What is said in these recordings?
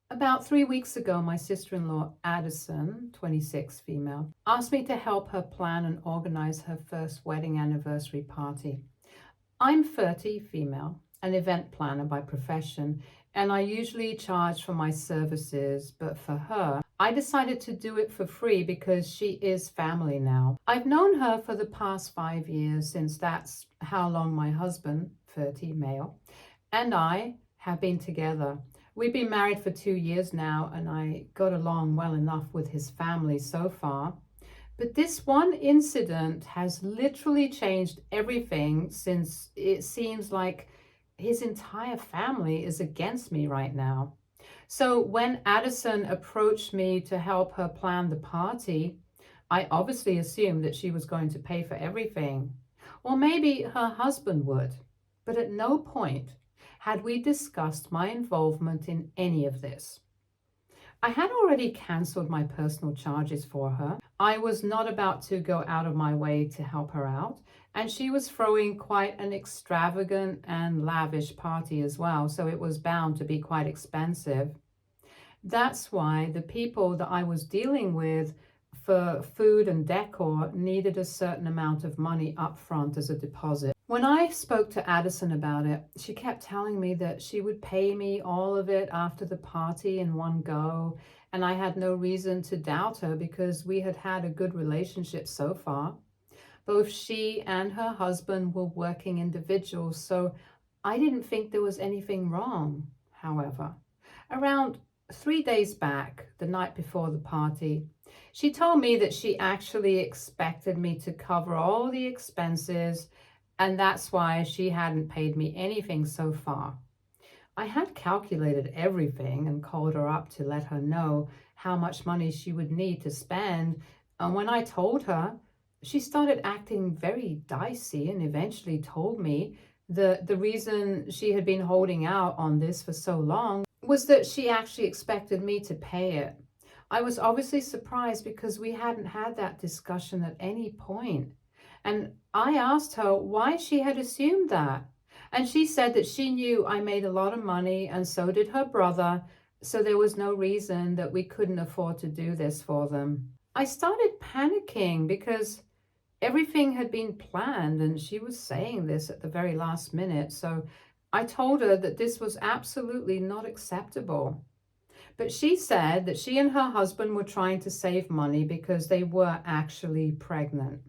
About 3 weeks ago, my sister-in-law, Addison, 26, female, asked me to help her plan and organize her first wedding anniversary party. I'm 30, female, an event planner by profession, and I usually charge for my services, but for her, I decided to do it for free because she is family now. I've known her for the past 5 years, since that's how long my husband, 30, male, and I have been together. We've been married for 2 years now, and I got along well enough with his family so far. But this one incident has literally changed everything, since it seems like his entire family is against me right now. So when Addison approached me to help her plan the party, I obviously assumed that she was going to pay for everything. Or maybe her husband would. But at no point had we discussed my involvement in any of this. I had already cancelled my personal charges for her. I was not about to go out of my way to help her out, and she was throwing quite an extravagant and lavish party as well, so it was bound to be quite expensive. That's why the people that I was dealing with for food and decor needed a certain amount of money up front as a deposit. When I spoke to Addison about it, she kept telling me that she would pay me all of it after the party in one go, and I had no reason to doubt her because we had had a good relationship so far. Both she and her husband were working individuals, so I didn't think there was anything wrong. However, around 3 days back, the night before the party, she told me that she actually expected me to cover all the expenses, and that's why she hadn't paid me anything so far. I had calculated everything and called her up to let her know how much money she would need to spend, and when I told her, she started acting very dicey and eventually told me that the reason she had been holding out on this for so long was that she actually expected me to pay it. I was obviously surprised because we hadn't had that discussion at any point. And I asked her why she had assumed that. And she said that she knew I made a lot of money and so did her brother, so there was no reason that we couldn't afford to do this for them. I started panicking because everything had been planned and she was saying this at the very last minute. So I told her that this was absolutely not acceptable. But she said that she and her husband were trying to save money because they were actually pregnant.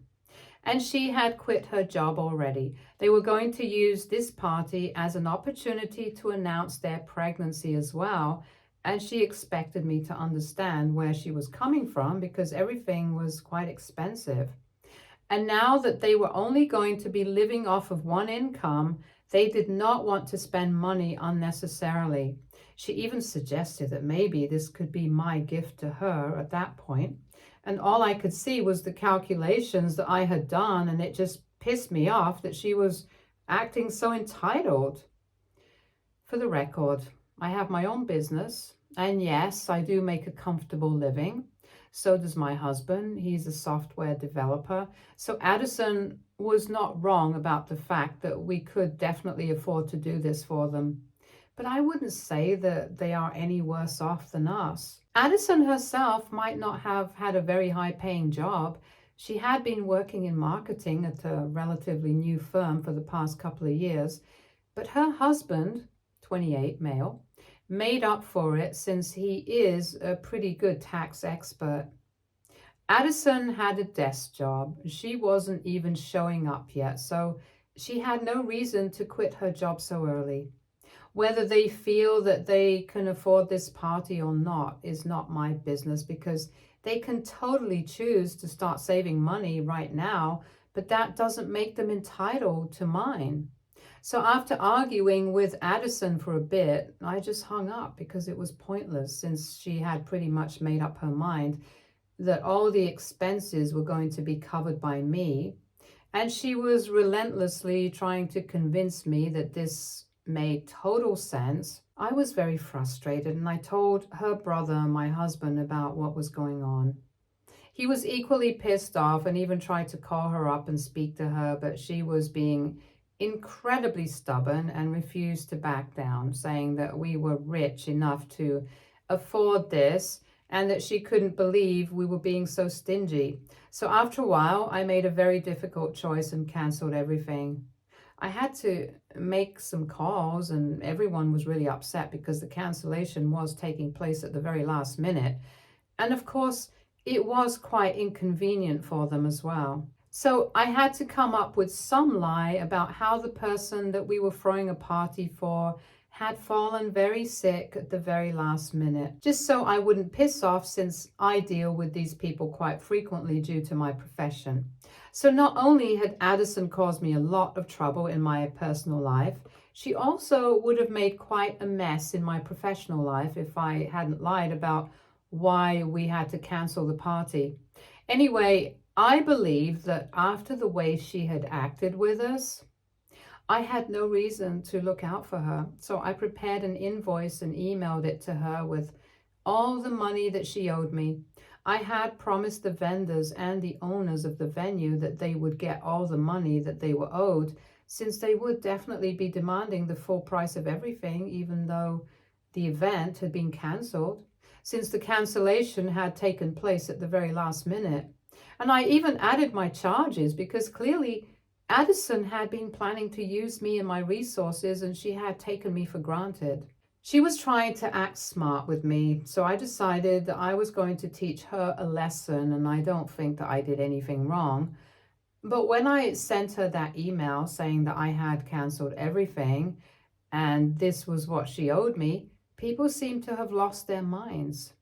And she had quit her job already. They were going to use this party as an opportunity to announce their pregnancy as well. And she expected me to understand where she was coming from because everything was quite expensive. And now that they were only going to be living off of one income, they did not want to spend money unnecessarily. She even suggested that maybe this could be my gift to her at that point. And all I could see was the calculations that I had done, and it just pissed me off that she was acting so entitled. For the record, I have my own business, and yes, I do make a comfortable living. So does my husband. He's a software developer. So Addison was not wrong about the fact that we could definitely afford to do this for them. But I wouldn't say that they are any worse off than us. Addison herself might not have had a very high-paying job. She had been working in marketing at a relatively new firm for the past couple of years, but her husband, 28, male, made up for it since he is a pretty good tax expert. Addison had a desk job. She wasn't even showing up yet, so she had no reason to quit her job so early. Whether they feel that they can afford this party or not is not my business, because they can totally choose to start saving money right now, but that doesn't make them entitled to mine. So after arguing with Addison for a bit, I just hung up because it was pointless, since she had pretty much made up her mind that all the expenses were going to be covered by me. And she was relentlessly trying to convince me that this made total sense. I was very frustrated, and I told her brother, my husband, about what was going on. He was equally pissed off and even tried to call her up and speak to her, but she was being incredibly stubborn and refused to back down, saying that we were rich enough to afford this and that she couldn't believe we were being so stingy. So after a while, I made a very difficult choice and canceled everything. I had to make some calls and everyone was really upset because the cancellation was taking place at the very last minute. And of course, it was quite inconvenient for them as well. So I had to come up with some lie about how the person that we were throwing a party for had fallen very sick at the very last minute, just so I wouldn't piss off, since I deal with these people quite frequently due to my profession. So not only had Addison caused me a lot of trouble in my personal life, she also would have made quite a mess in my professional life if I hadn't lied about why we had to cancel the party. Anyway, I believe that after the way she had acted with us, I had no reason to look out for her. So I prepared an invoice and emailed it to her with all the money that she owed me. I had promised the vendors and the owners of the venue that they would get all the money that they were owed, since they would definitely be demanding the full price of everything, even though the event had been cancelled, since the cancellation had taken place at the very last minute. And I even added my charges because clearly Addison had been planning to use me and my resources, and she had taken me for granted. She was trying to act smart with me, so I decided that I was going to teach her a lesson, and I don't think that I did anything wrong. But when I sent her that email saying that I had cancelled everything and this was what she owed me, people seemed to have lost their minds.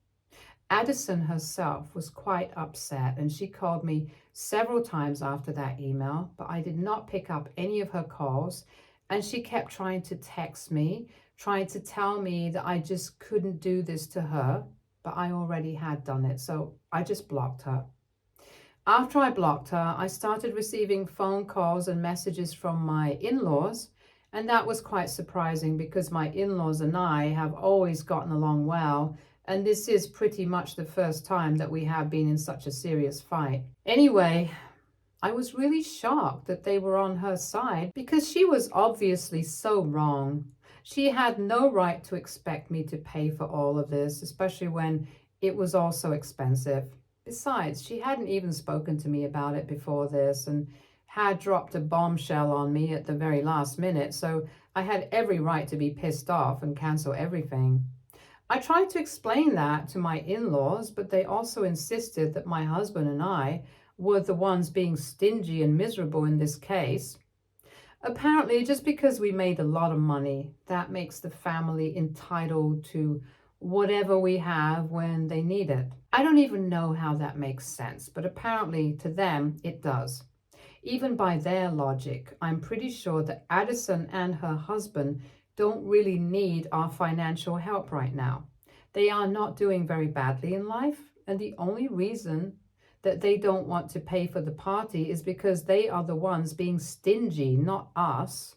Addison herself was quite upset, and she called me several times after that email, but I did not pick up any of her calls, and she kept trying to text me, trying to tell me that I just couldn't do this to her, but I already had done it, so I just blocked her. After I blocked her, I started receiving phone calls and messages from my in-laws, and that was quite surprising because my in-laws and I have always gotten along well, and this is pretty much the first time that we have been in such a serious fight. Anyway, I was really shocked that they were on her side because she was obviously so wrong. She had no right to expect me to pay for all of this, especially when it was all so expensive. Besides, she hadn't even spoken to me about it before this and had dropped a bombshell on me at the very last minute, so I had every right to be pissed off and cancel everything. I tried to explain that to my in-laws, but they also insisted that my husband and I were the ones being stingy and miserable in this case. Apparently, just because we made a lot of money, that makes the family entitled to whatever we have when they need it. I don't even know how that makes sense, but apparently to them it does. Even by their logic, I'm pretty sure that Addison and her husband don't really need our financial help right now. They are not doing very badly in life, and the only reason that they don't want to pay for the party is because they are the ones being stingy, not us.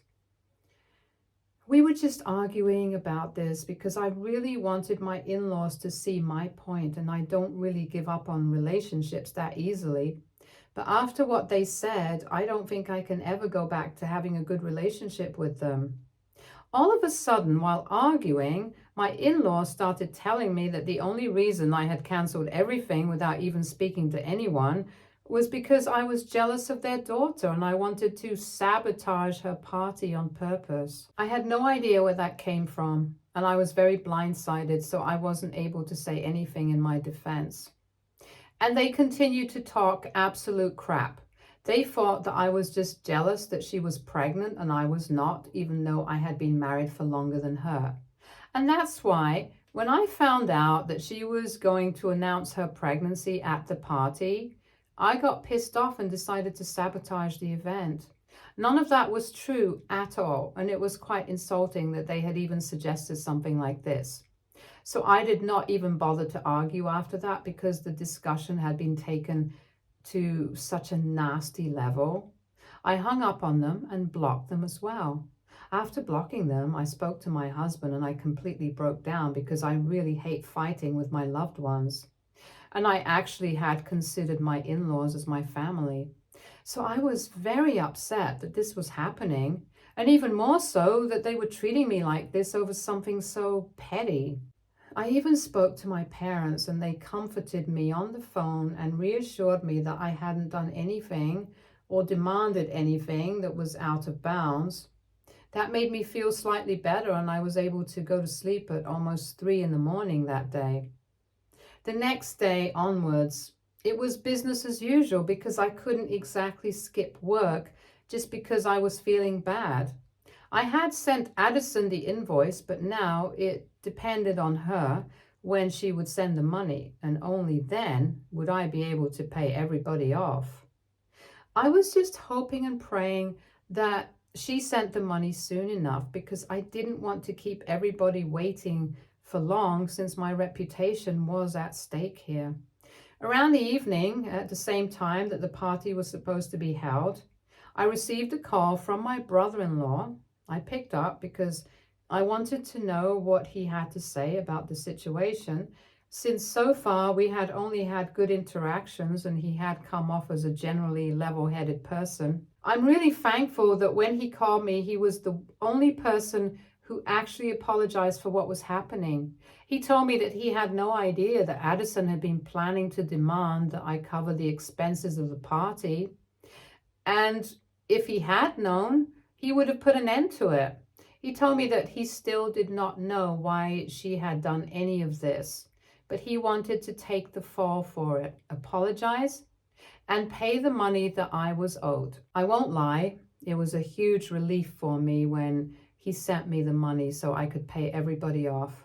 We were just arguing about this because I really wanted my in-laws to see my point, and I don't really give up on relationships that easily. But after what they said, I don't think I can ever go back to having a good relationship with them. All of a sudden, while arguing, my in-laws started telling me that the only reason I had cancelled everything without even speaking to anyone was because I was jealous of their daughter and I wanted to sabotage her party on purpose. I had no idea where that came from, and I was very blindsided, so I wasn't able to say anything in my defense. And they continued to talk absolute crap. They thought that I was just jealous that she was pregnant and I was not, even though I had been married for longer than her. And that's why when I found out that she was going to announce her pregnancy at the party, I got pissed off and decided to sabotage the event. None of that was true at all, and it was quite insulting that they had even suggested something like this. So I did not even bother to argue after that because the discussion had been taken to such a nasty level. I hung up on them and blocked them as well. After blocking them, I spoke to my husband and I completely broke down because I really hate fighting with my loved ones. And I actually had considered my in-laws as my family. So I was very upset that this was happening, and even more so that they were treating me like this over something so petty. I even spoke to my parents and they comforted me on the phone and reassured me that I hadn't done anything or demanded anything that was out of bounds. That made me feel slightly better and I was able to go to sleep at almost 3 in the morning that day. The next day onwards, it was business as usual because I couldn't exactly skip work just because I was feeling bad. I had sent Addison the invoice, but now it depended on her when she would send the money, and only then would I be able to pay everybody off. I was just hoping and praying that she sent the money soon enough because I didn't want to keep everybody waiting for long since my reputation was at stake here. Around the evening, at the same time that the party was supposed to be held, I received a call from my brother-in-law. I picked up because I wanted to know what he had to say about the situation, since so far we had only had good interactions and he had come off as a generally level-headed person. I'm really thankful that when he called me, he was the only person who actually apologized for what was happening. He told me that he had no idea that Addison had been planning to demand that I cover the expenses of the party. And if he had known, he would have put an end to it. He told me that he still did not know why she had done any of this, but he wanted to take the fall for it, apologize, and pay the money that I was owed. I won't lie, it was a huge relief for me when he sent me the money so I could pay everybody off.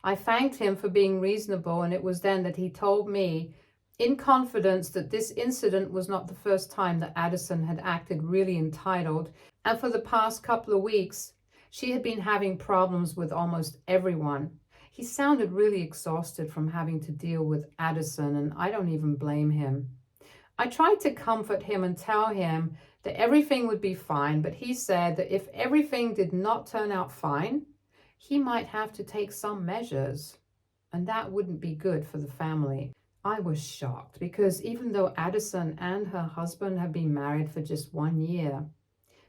I thanked him for being reasonable, and it was then that he told me in confidence that this incident was not the first time that Addison had acted really entitled, and for the past couple of weeks, she had been having problems with almost everyone. He sounded really exhausted from having to deal with Addison, and I don't even blame him. I tried to comfort him and tell him that everything would be fine, but he said that if everything did not turn out fine, he might have to take some measures, and that wouldn't be good for the family. I was shocked because even though Addison and her husband have been married for just 1 year,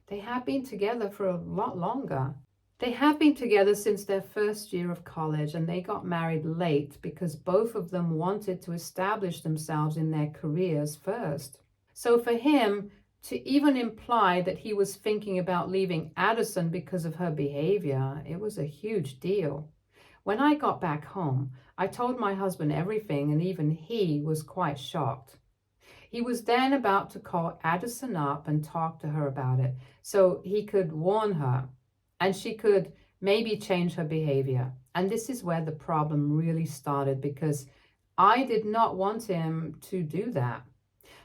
they have been together for a lot longer. They have been together since their first year of college, and they got married late because both of them wanted to establish themselves in their careers first. So for him to even imply that he was thinking about leaving Addison because of her behavior, it was a huge deal. When I got back home, I told my husband everything, and even he was quite shocked. He was then about to call Addison up and talk to her about it so he could warn her and she could maybe change her behavior. And this is where the problem really started because I did not want him to do that.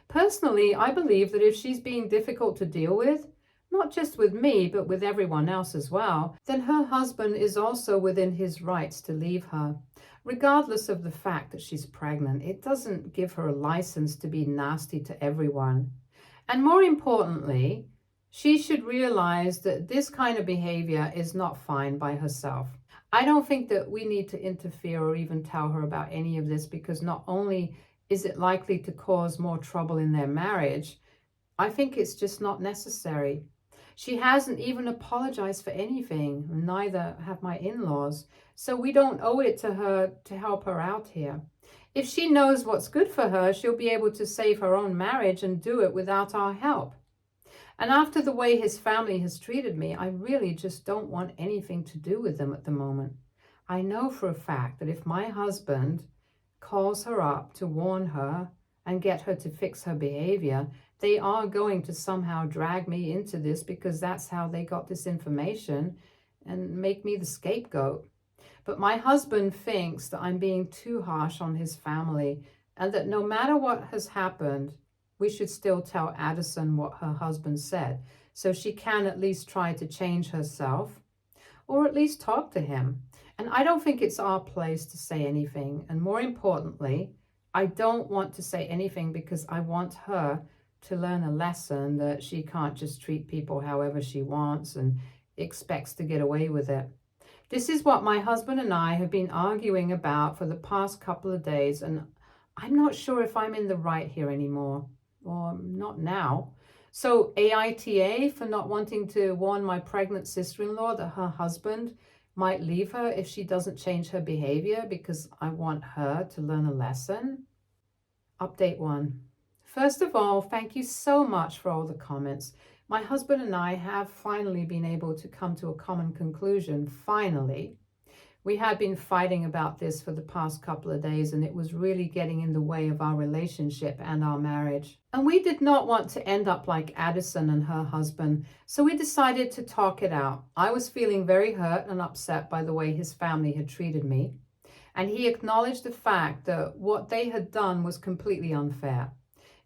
Personally, I believe that if she's being difficult to deal with, not just with me, but with everyone else as well, then her husband is also within his rights to leave her. Regardless of the fact that she's pregnant, it doesn't give her a license to be nasty to everyone. And more importantly, she should realize that this kind of behavior is not fine by herself. I don't think that we need to interfere or even tell her about any of this because not only is it likely to cause more trouble in their marriage, I think it's just not necessary. She hasn't even apologized for anything, neither have my in-laws, so we don't owe it to her to help her out here. If she knows what's good for her, she'll be able to save her own marriage and do it without our help. And after the way his family has treated me, I really just don't want anything to do with them at the moment. I know for a fact that if my husband calls her up to warn her and get her to fix her behavior, they are going to somehow drag me into this because that's how they got this information and make me the scapegoat. But my husband thinks that I'm being too harsh on his family and that no matter what has happened, we should still tell Addison what her husband said so she can at least try to change herself or at least talk to him. And I don't think it's our place to say anything. And more importantly, I don't want to say anything because I want her to learn a lesson that she can't just treat people however she wants and expects to get away with it. This is what my husband and I have been arguing about for the past couple of days, and I'm not sure if I'm in the right here anymore, or not now. So AITA for not wanting to warn my pregnant sister-in-law that her husband might leave her if she doesn't change her behavior because I want her to learn a lesson. Update 1. First of all, thank you so much for all the comments. My husband and I have finally been able to come to a common conclusion, finally. We had been fighting about this for the past couple of days, and it was really getting in the way of our relationship and our marriage. And we did not want to end up like Addison and her husband, so we decided to talk it out. I was feeling very hurt and upset by the way his family had treated me, and he acknowledged the fact that what they had done was completely unfair,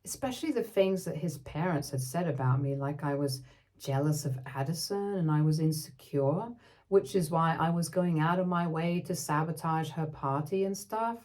especially the things that his parents had said about me, like I was jealous of Addison and I was insecure, which is why I was going out of my way to sabotage her party and stuff.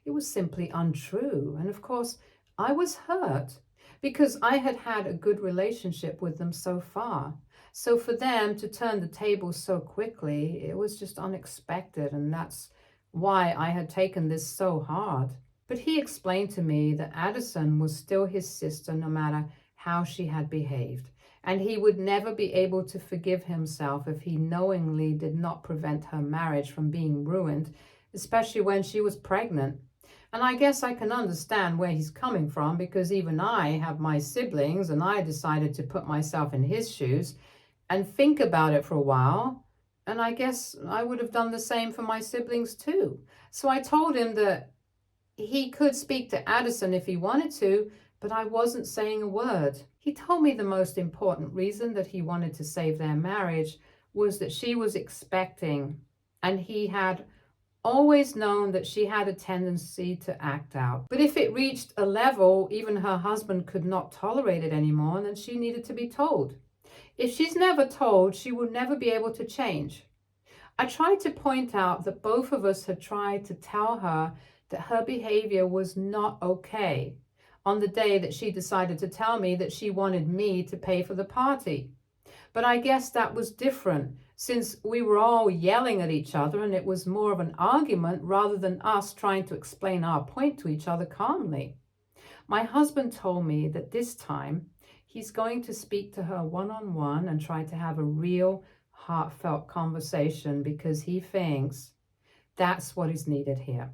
It was simply untrue. And of course, I was hurt because I had had a good relationship with them so far. So for them to turn the tables so quickly, it was just unexpected. And that's why I had taken this so hard. But he explained to me that Addison was still his sister no matter how she had behaved. And he would never be able to forgive himself if he knowingly did not prevent her marriage from being ruined, especially when she was pregnant. And I guess I can understand where he's coming from, because even I have my siblings, and I decided to put myself in his shoes and think about it for a while. And I guess I would have done the same for my siblings too. So I told him that he could speak to Addison if he wanted to, but I wasn't saying a word. He told me the most important reason that he wanted to save their marriage was that she was expecting, and he had always known that she had a tendency to act out. But if it reached a level even her husband could not tolerate it anymore, then she needed to be told. If she's never told, she will never be able to change. I tried to point out that both of us had tried to tell her that her behavior was not okay on the day that she decided to tell me that she wanted me to pay for the party. But I guess that was different, since we were all yelling at each other and it was more of an argument rather than us trying to explain our point to each other calmly. My husband told me that this time he's going to speak to her one-on-one and try to have a real, heartfelt conversation, because he thinks that's what is needed here.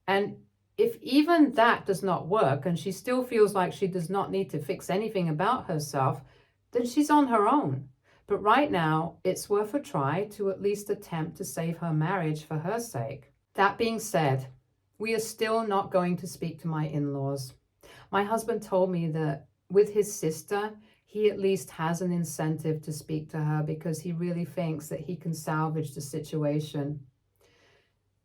And if even that does not work and she still feels like she does not need to fix anything about herself, then she's on her own. But right now, it's worth a try to at least attempt to save her marriage for her sake. That being said, we are still not going to speak to my in-laws. My husband told me that with his sister, he at least has an incentive to speak to her because he really thinks that he can salvage the situation.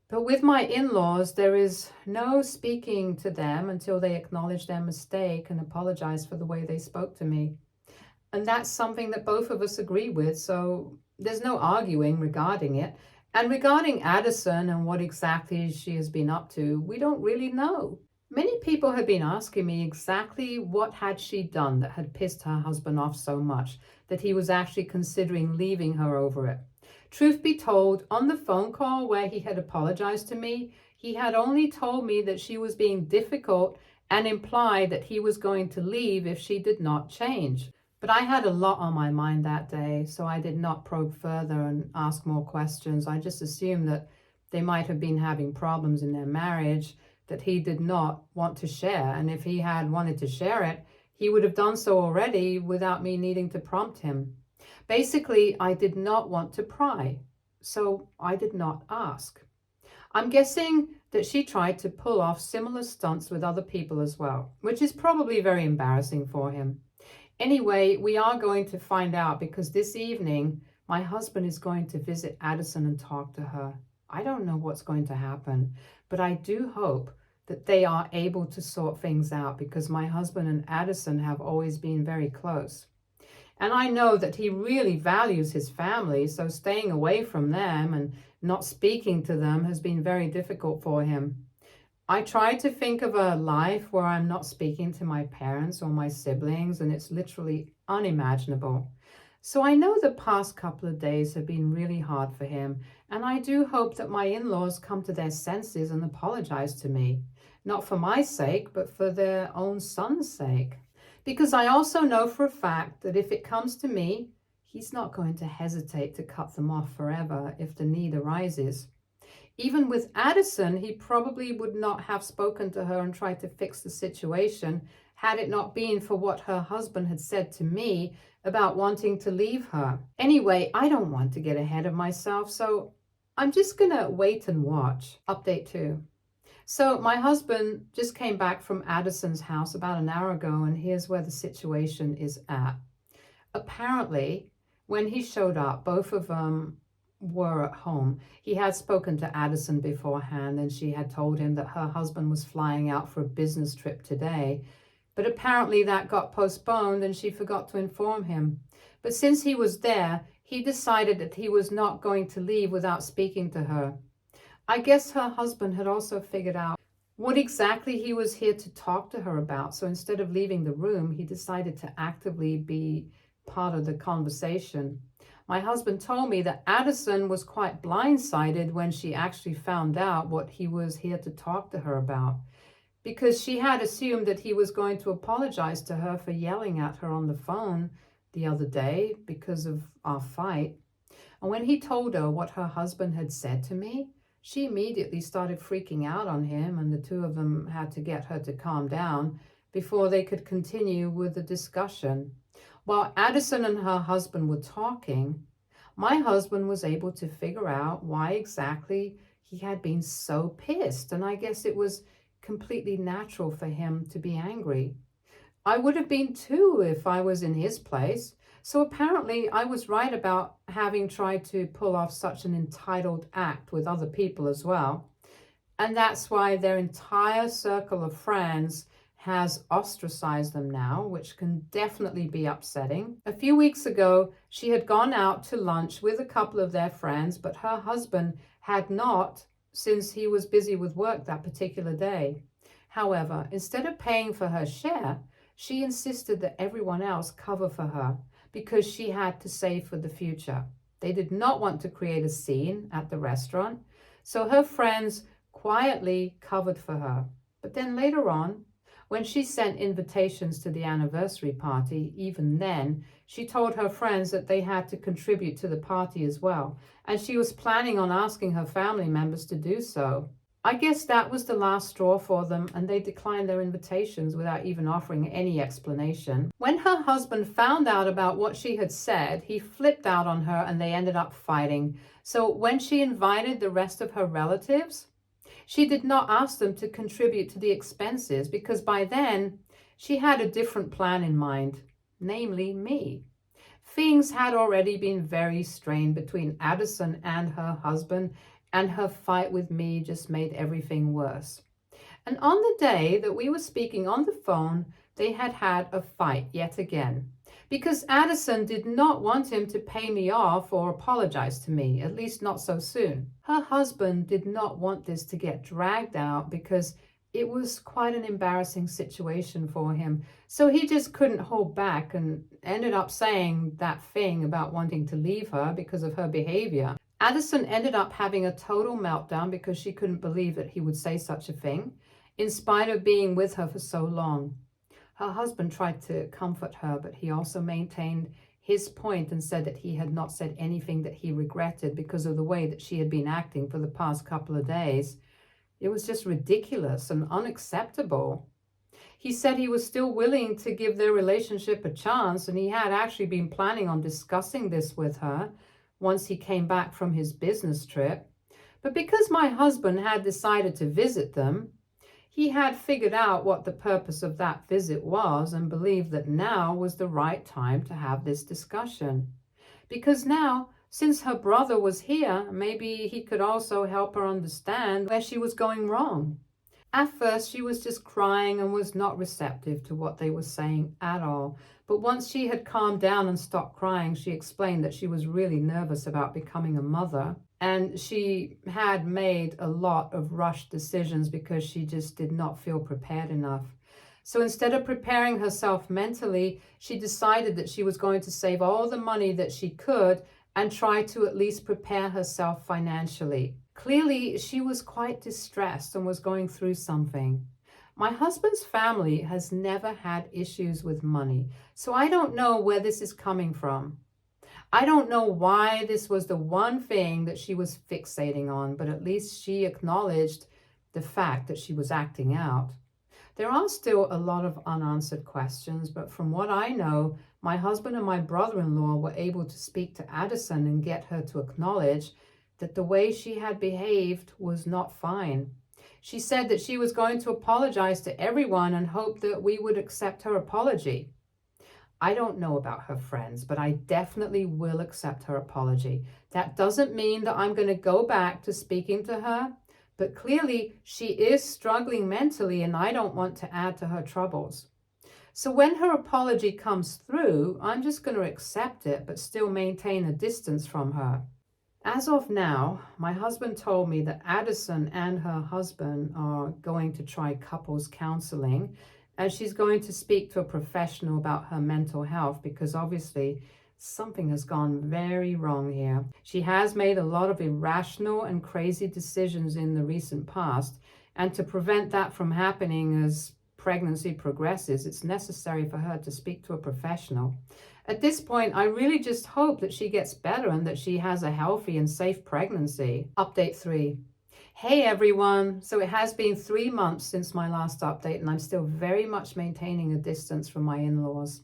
But with my in-laws, there is no speaking to them until they acknowledge their mistake and apologize for the way they spoke to me. And that's something that both of us agree with, so there's no arguing regarding it. And regarding Addison and what exactly she has been up to, we don't really know. Many people have been asking me exactly what had she done that had pissed her husband off so much that he was actually considering leaving her over it. Truth be told, on the phone call where he had apologized to me, he had only told me that she was being difficult and implied that he was going to leave if she did not change. But I had a lot on my mind that day, so I did not probe further and ask more questions. I just assumed that they might have been having problems in their marriage that he did not want to share. And if he had wanted to share it, he would have done so already without me needing to prompt him. Basically, I did not want to pry, so I did not ask. I'm guessing that she tried to pull off similar stunts with other people as well, which is probably very embarrassing for him. Anyway, we are going to find out, because this evening, my husband is going to visit Addison and talk to her. I don't know what's going to happen, but I do hope that they are able to sort things out, because my husband and Addison have always been very close. And I know that he really values his family, so staying away from them and not speaking to them has been very difficult for him. I try to think of a life where I'm not speaking to my parents or my siblings, and it's literally unimaginable. So I know the past couple of days have been really hard for him, and I do hope that my in-laws come to their senses and apologize to me, not for my sake, but for their own son's sake. Because I also know for a fact that if it comes to me, he's not going to hesitate to cut them off forever if the need arises. Even with Addison, he probably would not have spoken to her and tried to fix the situation had it not been for what her husband had said to me about wanting to leave her. Anyway, I don't want to get ahead of myself, so I'm just gonna wait and watch. Update 2. So my husband just came back from Addison's house about an hour ago, and here's where the situation is at. Apparently, when he showed up, both of them were at home. He had spoken to Addison beforehand, and she had told him that her husband was flying out for a business trip today. But apparently that got postponed and she forgot to inform him. But since he was there, he decided that he was not going to leave without speaking to her. I guess her husband had also figured out what exactly he was here to talk to her about. So instead of leaving the room, he decided to actively be part of the conversation. My husband told me that Addison was quite blindsided when she actually found out what he was here to talk to her about, because she had assumed that he was going to apologize to her for yelling at her on the phone the other day because of our fight. And when he told her what her husband had said to me, she immediately started freaking out on him, and the two of them had to get her to calm down before they could continue with the discussion. While Addison and her husband were talking, my husband was able to figure out why exactly he had been so pissed, and I guess it was completely natural for him to be angry. I would have been too if I was in his place. So apparently I was right about having tried to pull off such an entitled act with other people as well. And that's why their entire circle of friends has ostracized them now, which can definitely be upsetting. A few weeks ago, she had gone out to lunch with a couple of their friends, but her husband had not, since he was busy with work that particular day. However, instead of paying for her share, she insisted that everyone else cover for her because she had to save for the future. They did not want to create a scene at the restaurant, so her friends quietly covered for her. But then later on, when she sent invitations to the anniversary party, even then, she told her friends that they had to contribute to the party as well, and she was planning on asking her family members to do so. I guess that was the last straw for them, and they declined their invitations without even offering any explanation. When her husband found out about what she had said, he flipped out on her and they ended up fighting. So when she invited the rest of her relatives, she did not ask them to contribute to the expenses because by then she had a different plan in mind, namely me. Things had already been very strained between Addison and her husband, and her fight with me just made everything worse. And on the day that we were speaking on the phone, they had had a fight yet again, because Addison did not want him to pay me off or apologize to me, at least not so soon. Her husband did not want this to get dragged out because it was quite an embarrassing situation for him. So he just couldn't hold back and ended up saying that thing about wanting to leave her because of her behavior. Addison ended up having a total meltdown because she couldn't believe that he would say such a thing, in spite of being with her for so long. Her husband tried to comfort her, but he also maintained his point and said that he had not said anything that he regretted because of the way that she had been acting for the past couple of days. It was just ridiculous and unacceptable. He said he was still willing to give their relationship a chance, and he had actually been planning on discussing this with her once he came back from his business trip. But because my husband had decided to visit them, he had figured out what the purpose of that visit was and believed that now was the right time to have this discussion. Because now, since her brother was here, maybe he could also help her understand where she was going wrong. At first, she was just crying and was not receptive to what they were saying at all. But once she had calmed down and stopped crying, she explained that she was really nervous about becoming a mother. And she had made a lot of rushed decisions because she just did not feel prepared enough. So instead of preparing herself mentally, she decided that she was going to save all the money that she could and try to at least prepare herself financially. Clearly, she was quite distressed and was going through something. My husband's family has never had issues with money, so I don't know where this is coming from. I don't know why this was the one thing that she was fixating on, but at least she acknowledged the fact that she was acting out. There are still a lot of unanswered questions, but from what I know, my husband and my brother-in-law were able to speak to Addison and get her to acknowledge that the way she had behaved was not fine. She said that she was going to apologize to everyone and hoped that we would accept her apology. I don't know about her friends, but I definitely will accept her apology. That doesn't mean that I'm going to go back to speaking to her, but clearly she is struggling mentally and I don't want to add to her troubles. So when her apology comes through, I'm just going to accept it, but still maintain a distance from her. As of now, my husband told me that Addison and her husband are going to try couples counseling, and she's going to speak to a professional about her mental health because obviously something has gone very wrong here. She has made a lot of irrational and crazy decisions in the recent past, and to prevent that from happening as pregnancy progresses, it's necessary for her to speak to a professional. At this point, I really just hope that she gets better and that she has a healthy and safe pregnancy. Update 3. Hey everyone! So it has been 3 months since my last update and I'm still very much maintaining a distance from my in-laws.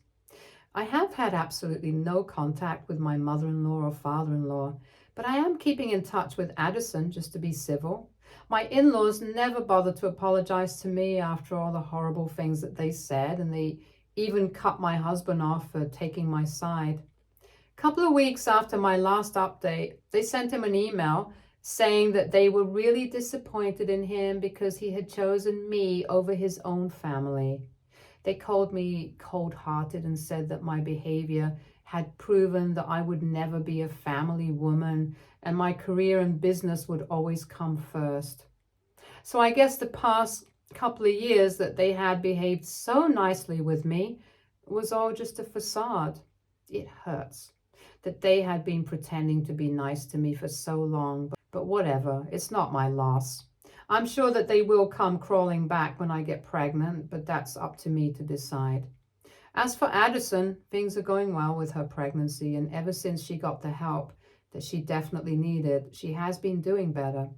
I have had absolutely no contact with my mother-in-law or father-in-law, but I am keeping in touch with Addison just to be civil. My in-laws never bothered to apologize to me after all the horrible things that they said, and they even cut my husband off for taking my side. A couple of weeks after my last update, they sent him an email saying that they were really disappointed in him because he had chosen me over his own family. They called me cold-hearted and said that my behavior had proven that I would never be a family woman and my career and business would always come first. So I guess the past couple of years that they had behaved so nicely with me was all just a facade. It hurts that they had been pretending to be nice to me for so long, but whatever, it's not my loss. I'm sure that they will come crawling back when I get pregnant, but that's up to me to decide. As for Addison, things are going well with her pregnancy, and ever since she got the help that she definitely needed, she has been doing better.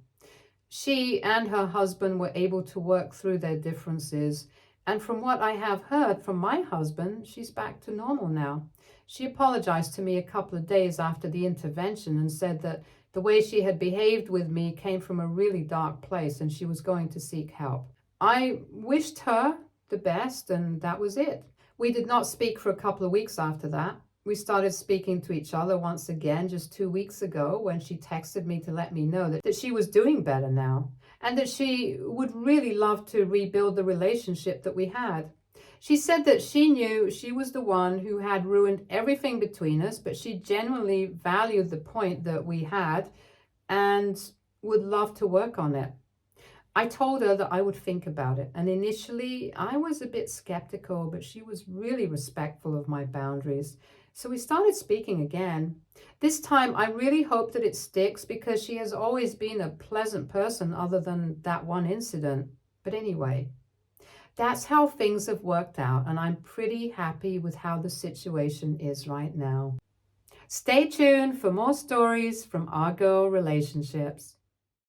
She and her husband were able to work through their differences, and from what I have heard from my husband, she's back to normal now. She apologized to me a couple of days after the intervention and said that the way she had behaved with me came from a really dark place and she was going to seek help. I wished her the best and that was it. We did not speak for a couple of weeks after that. We started speaking to each other once again just 2 weeks ago when she texted me to let me know that she was doing better now and that she would really love to rebuild the relationship that we had. She said that she knew she was the one who had ruined everything between us, but she genuinely valued the point that we had and would love to work on it. I told her that I would think about it, and initially I was a bit skeptical, but she was really respectful of my boundaries. So we started speaking again. This time I really hope that it sticks because she has always been a pleasant person other than that one incident. But anyway, that's how things have worked out, and I'm pretty happy with how the situation is right now. Stay tuned for more stories from our girl relationships.